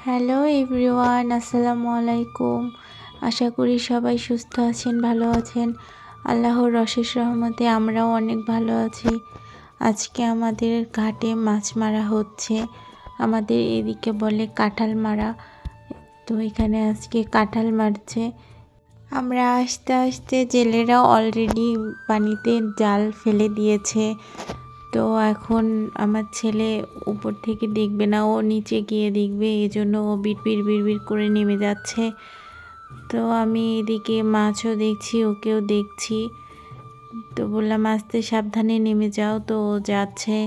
Hello everyone, আসসালামু আলাইকুম। আশা করি সবাই সুস্থ আছেন, ভালো আছেন। আল্লাহর অশেষ রহমতে আমরাও অনেক ভালো আছি। আজকে আমাদের ঘাটে মাছ মারা হচ্ছে। আমাদের এদিকে বলে কাঁঠাল মারা। তো এখানে আজকে কাঁঠাল মারছে। আমরা আস্তে আস্তে জেলেরা অলরেডি পানিতে জাল ফেলে দিয়েছে। তো এখন আমার ছেলে উপর থেকে দেখবে না, ও নিচে গিয়ে দেখবে, এই জন্য ও বিড়বিড় করে নেমে যাচ্ছে। তো আমি এদিকে মাছও দেখছি, ওকেও দেখছি। তো বললাম আস্তে সাবধানে নেমে যাও, তো ও যাচ্ছে।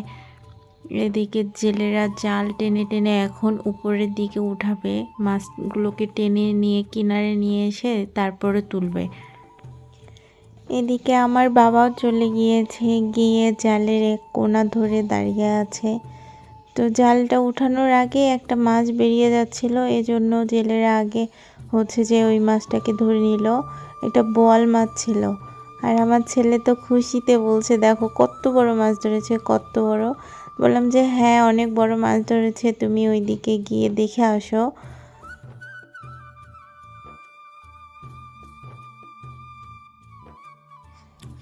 এদিকে জেলেরা জাল টেনে টেনে এখন উপরের দিকে উঠাবে, মাছগুলোকে টেনে নিয়ে কিনারে নিয়ে এসে তারপরে তুলবে। এদিকে আমার বাবাও চলে গিয়েছে, গিয়ে জালের এক কোণা ধরে দাঁড়িয়ে আছে। তো জালটা উঠানোর আগে একটা মাছ বেরিয়ে যাচ্ছিল, এজন্য জেলেরা আগে যে ওই মাছটাকে ধরে নিল। এটা বোয়াল মাছ ছিল। আর আমার ছেলে তো খুশিতে বলছে, দেখো কত বড় মাছ ধরেছে, কত বড়। বললাম যে হ্যাঁ, অনেক বড় মাছ ধরেছে, তুমি ওইদিকে গিয়ে দেখে আসো।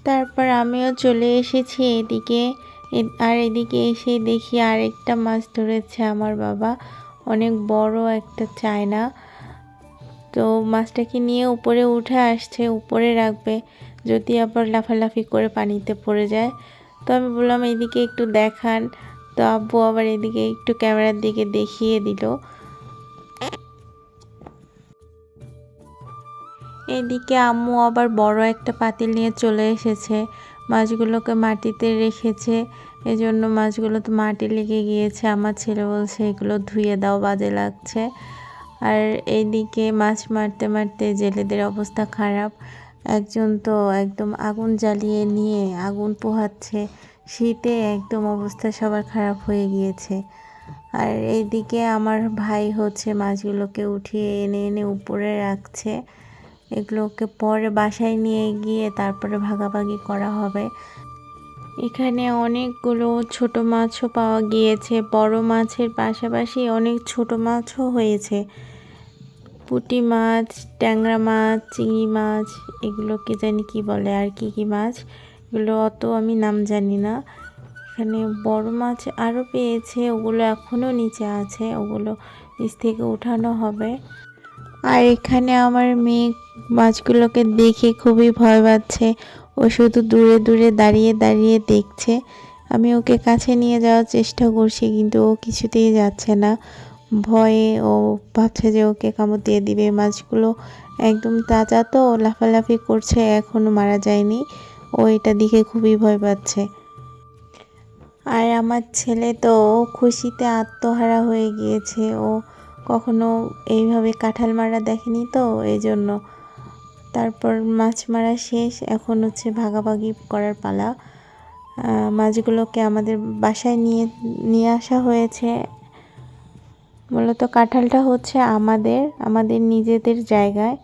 তারপর আমিও চলে এসেছি এদিকে। আর এদিকে এসে দেখি আরেকটা মাছ ধরেছে আমার বাবা, অনেক বড় একটা চায়না। তো মাছটাকে নিয়ে উপরে উঠে আসছে, উপরে রাখবে, যদি আবার লাফালাফি করে পানিতে পড়ে যায়। তো আমি বললাম এদিকে একটু দেখান। তো আব্বু আবার এদিকে একটু ক্যামেরার দিকে দেখিয়ে দিল। এদিকে আম্মু আবার বড় একটা পাতিল নিয়ে চলে এসেছে, মাছগুলোকে মাটিতে রেখেছে, এজন্য মাছগুলো তো মাটি লেগে গিয়েছে। আমার ছেলে বলছে এগুলো ধুয়ে দাও, বাজে লাগছে। আর এইদিকে মাছ মারতে মারতে জেলেদের অবস্থা খারাপ। একজন তো একদম আগুন জ্বালিয়ে নিয়ে আগুন পোহাচ্ছে, শীতে একদম অবস্থা সবার খারাপ হয়ে গিয়েছে। আর এইদিকে আমার ভাই মাছগুলোকে উঠিয়ে এনে এনে উপরে রাখছে। এগুলোকে পরে বাসায় নিয়ে গিয়ে তারপরে ভাগাভাগি করা হবে। এখানে অনেকগুলো ছোট মাছও পাওয়া গিয়েছে, বড় মাছের পাশাপাশি অনেক ছোট মাছও হয়েছে। পুঁটি মাছ, ট্যাংরা মাছ, চিংড়ি মাছ, এগুলোকে জানি কি বলে, আর কি কি মাছ, এগুলো অত আমি নাম জানি না। এখানে বড় মাছ আরও পেয়েছে, ওগুলো এখনও নিচে আছে, ওগুলো নিচ থেকে উঠানো হবে। আর এখানে আমার মেয়ে মাছগুলোকে দেখে খুবই ভয় পাচ্ছে, ও শুধু দূরে দূরে দাঁড়িয়ে দাঁড়িয়ে দেখছে। আমি ওকে কাছে নিয়ে যাওয়ার চেষ্টা করছি, কিন্তু ও কিছুতেই যাচ্ছে না। ভয়ে ও ভাবছে যে ওকে কামড় দিয়ে দিবে। মাছগুলো একদম তাজা, তো লাফালাফি করছে, এখনও মারা যায়নি। ও এটা দেখে খুবই ভয় পাচ্ছে। আর আমার ছেলে তো খুশিতে আত্মহারা হয়ে গিয়েছে, ও কখনো এইভাবে কাঁঠাল মারা দেখেনি, তো এই জন্য। তারপর মাছ মারা শেষ, এখন ভাগাভাগি করার পালা। মাছগুলোকে আমাদের বাসায় নিয়ে নিয়ে আসা হয়েছে। মূলত কাঁঠালটা আমাদের নিজেদের জায়গায়।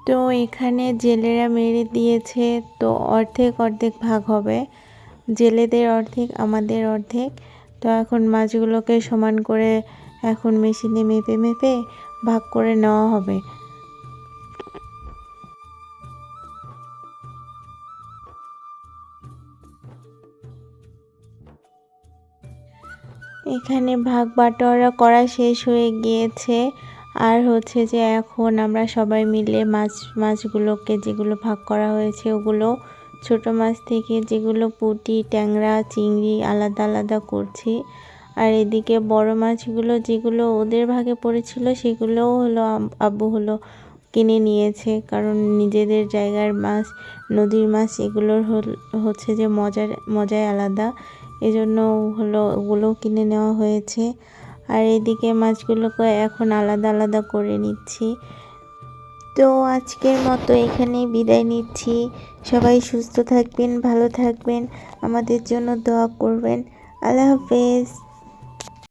তো এখানে জেলেরা মেরে দিয়েছে, তো অর্ধেক অর্ধেক ভাগ হবে, জেলেদের অর্ধেক, আমাদের অর্ধেক। তো এখন মাছগুলোকে সমান করে এখন মেশিনে মেপে মেপে ভাগ করে নেওয়া হবে। এখানে ভাগ বাটোয়ারা করা শেষ হয়ে গিয়েছে। আর যে এখন আমরা সবাই মিলে মাছগুলোকে, যেগুলো ভাগ করা হয়েছে, ওগুলো ছোট মাছ থেকে যেগুলো পুঁটি, ট্যাংরা, চিংড়ি আলাদা আলাদা করছি। আর এদিকে বড় মাছগুলো যেগুলো ওদের ভাগে পড়েছিল, সেগুলোও আব্বু কিনে নিয়েছে, কারণ নিজেদের জায়গার মাছ, নদীর মাছ, এগুলোর যে মজাই আলাদা, এজন্য ওগুলো কিনে নেওয়া হয়েছে। আর এদিকে মাছগুলোকে এখন আলাদা আলাদা করে নিচ্ছি। তো আজকের মতো এখানেই বিদায় নিচ্ছি। সবাই সুস্থ থাকবেন, ভালো থাকবেন, আমাদের জন্য দোয়া করবেন। আল্লাহ হাফেজ।